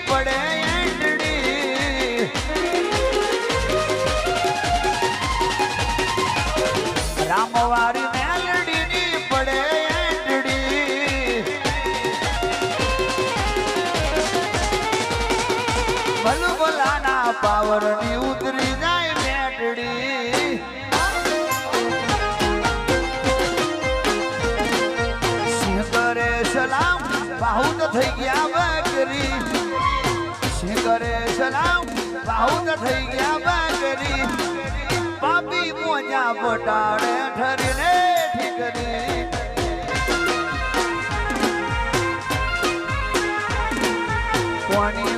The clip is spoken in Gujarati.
પડે એંટડી રામવારી મેલડીની પડે એંટડી ભલભલાના પાવરની ઉતરી જાય મેટડી સિંહ કરે સલામ બાહુત થઈ ગયા બકરી સિંહ કરે સલામ બાહુત થઈ ગયા બકરી પાપી મોજા બટાડે ઠરીને ઠીકરી કોની